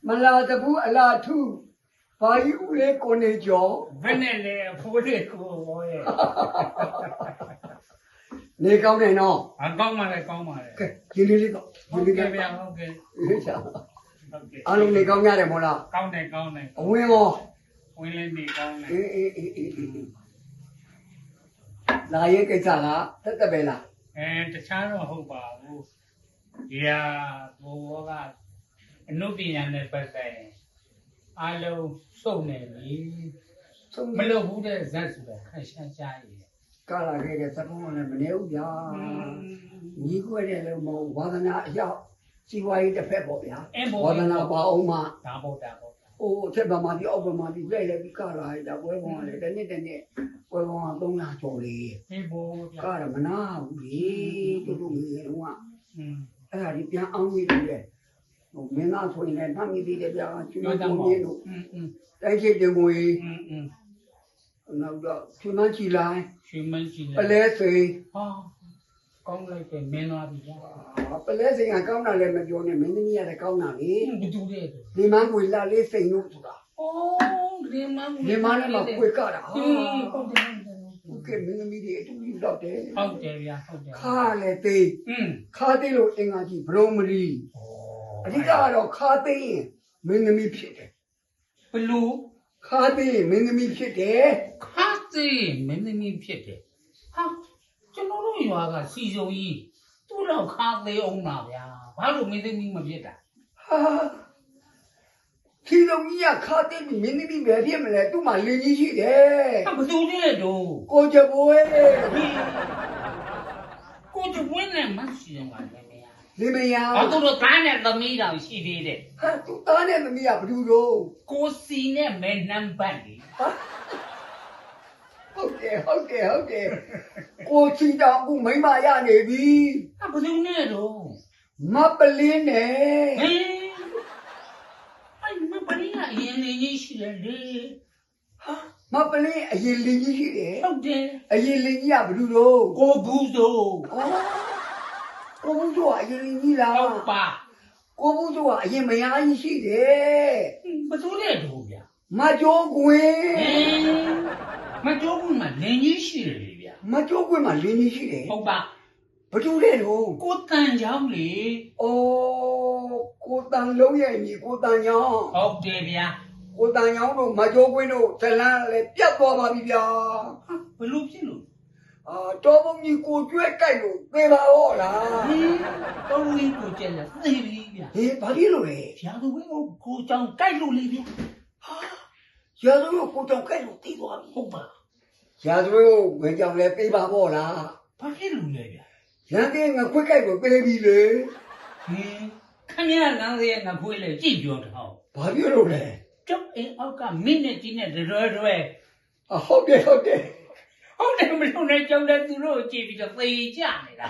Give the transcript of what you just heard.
မလာတဘူးအလားထူးဘာကြီးဦးလေးကိုနေကျော် ဘယ်နဲ့လဲဖိုးလေးကိုဘောရဲ့ နေကောင်းတယ်နော် အကောင်းပါလေကောင်းပါလေ ကဲဒီလေးတော့ ဟုတ် ဒီ ကဲ့ လေး ဗျာဟုတ်ကဲ့ ဟေးချာ ဟုတ်ကဲ့ အားလုံးနေကောင်းကြတယ်မို့လား ကောင်းတယ်ကောင်းတယ် အဝင်းရော ဝင်လေးနေကောင်းတယ် အေးလာရေးကိစ္စလားတက်တက်ပဲလား တခြားတော့ဟုတ်ပါဘူးဒီဟာဘိုးဘောကအနုပညာနဲ့ပတ်သက်ရင်အားလုံးစုံနေပြီ ဆုံး မလုပ်ဘူးတဲ့ဇက်ဆိုတာခက်ရှားရှားရည် ကာလာခဲ့တဲ့သဘောနဲ့မနေဘူးဗျာညီကွက်တဲ့လည်းမဟုတ်ဝါသနာအရောက်စီဝါရေးတစ်ဖက်ပေါ့ဗျာဝါသနာပါအောင်မှ ဒါပေါ့ဒါပေါ့ ဟိုအထက်ဗမာပြည်အောက်ဗမာပြည်ပြည့်လဲပြီးကာလာရတာပွဲပေါင်းကလည်းတစ်နှစ်ပွဲပေါင်းက300ကျော်လေ ဒီဘိုးဗျာ ကာရမနာဘူးလေတို့ငယ်တော့က อืม အဲ့ဒါဒီပြန်အောင်ပြီးတယ်ဟိုမင်းသားဆိုရင်လည်းနှမ်းမိသေးတယ်ဗျာချွေးမကိုရင်းတို့ อืม တိုက်ချိတ်တင်ကိုကြီး อืม နောက်တော့ချွေးမချီလိုက် ရှင်မကြီး ပလဲစိန် ဟာကောင်းလိုက်တယ်မင်းသွားပြီဗျာ ပလဲစိန်ကကောင်းတာလည်းမပြောနဲ့မင်းသမီးကလည်းကောင်းတာလေ ဘယ်သူလဲ ဒီမန်းကိုလာလေးစိန်လို့ဆိုတာ အော်ဒီမန်း ဒီမန်းနဲ့မှခွေကတာ ဟုတ်တယ်ဟုတ်တယ် ဟုတ်ကဲ့မင်းသမီးတွေအတူတူတော့တယ် ဟုတ်တယ်ဗျာဟုတ်တယ် ခါလည်းသေး อืม ခါသေးလို့အင်္ဂါကြီးဘရုံမလီအဓိကကတော့ခါသေးရင်မင်းသမီးဖြစ်တယ် ဘလူး ခါသေးရင်မင်းသမီးဖြစ်တယ် ခါသေးမင်းသမီးဖြစ်တယ်ဟာကျွန်တော်တို့ရွာကစီစုံကြီးသူ့တော့ခါသေးအောင်ပါဗျာဘာလို့မင်းသမီးမဖြစ်တာ ဟာခီလုံးကြီးကခါသေးပြီးမင်းသမီးပဲဖြစ်မလဲသူ့မှာလင်းကြီးရှိတယ် ဟာဘသူလဲတော့ ကိုချဘွေး ကိုကျဝင်းနဲ့မရှိတော့ပါနဲ့ဗျာ လင်းမယား ဘာသူတို့သားနဲ့သမီးတောင်ရှိသေးတယ် ဟာသူသားနဲ့သမီးကဘယ်သူတို့ ကိုစီနဲ့မဲနံပါတ်လေ ဟုတ်တယ်ကိုချီတောင်အခုမိမရနေပြီ ဟာဘသူနဲ့တော့ မပလင်းနဲ့ ဟေးအဲ့မပရင်းကအရင်နေကြီးရှိတယ်လေ မပလင်းအရင်လင်းကြီးရှိတယ် ဟုတ်တယ် အရင်လင်းကြီးကဘယ်သူတို့ ကိုဘူးစိုး ကိုဘူးတို့ကအရင်လင်းကြီးလား ဟုတ်ပါ ကိုဘူးတို့ကအရင်မယားကြီးရှိတယ် ဘသူလဲတော့ဗျာ မကျိုးကွင်း ဟေးမကြောက်ဘူးမလင်းကြီးရှိတယ်လေဗျာ မကျိုးကွင်းမှာလင်းကြီးရှိတယ် ဟုတ်ပါ ဘယ်သူလဲတော့ ကိုတန်ချောင်းလေ အော်ကိုတန်လုံးရဲ့ညီကိုတန်ချောင်း ဟုတ်တယ်ဗျာ ကိုတန်ချောင်းတို့မကျိုးကွင်းတို့ဇလန်းလည်းပြတ်သွားပါပြီဗျာ ဟာဘလို့ဖြစ်လို့ တော်ပုံကြီးကိုကျွဲကြိုက်လို့သေပါတော့လား ဟေးတော့ဝင်းကိုကျက်လက်သိပြီဗျာ ဟေးဘာဖြစ်လို့လဲ ရာသူဝင်းကိုကြောင်ကြိုက်လို့လေဗျာ ရာဇဝတ်ကိုကြောင်ကြိုက်လို့သေသွားပြီ ဟုတ်ပါ ရာဇဝတ်ဝင်ကြောင်လည်းသေပါတော့လား ဘာဖြစ်လို့လဲဗျာ ရန်တင်းငါခွက်ကြိုက်လို့သေပြီလေ ဟင်းခမရနန်းရဲ့ငဖွေးလေကြည့်ပြောတော့ ဘာဖြစ်လို့လဲ ကျုပ်အိမ်အောက်ကမင်းနဲ့ကြီးနဲ့တွဲတွဲ ဟုတ်တယ် ဟုတ်တယ်မလို့နဲ့ကြောင်တဲ့သူတို့ကြည့်ပြီးတော့သေကြနေတာ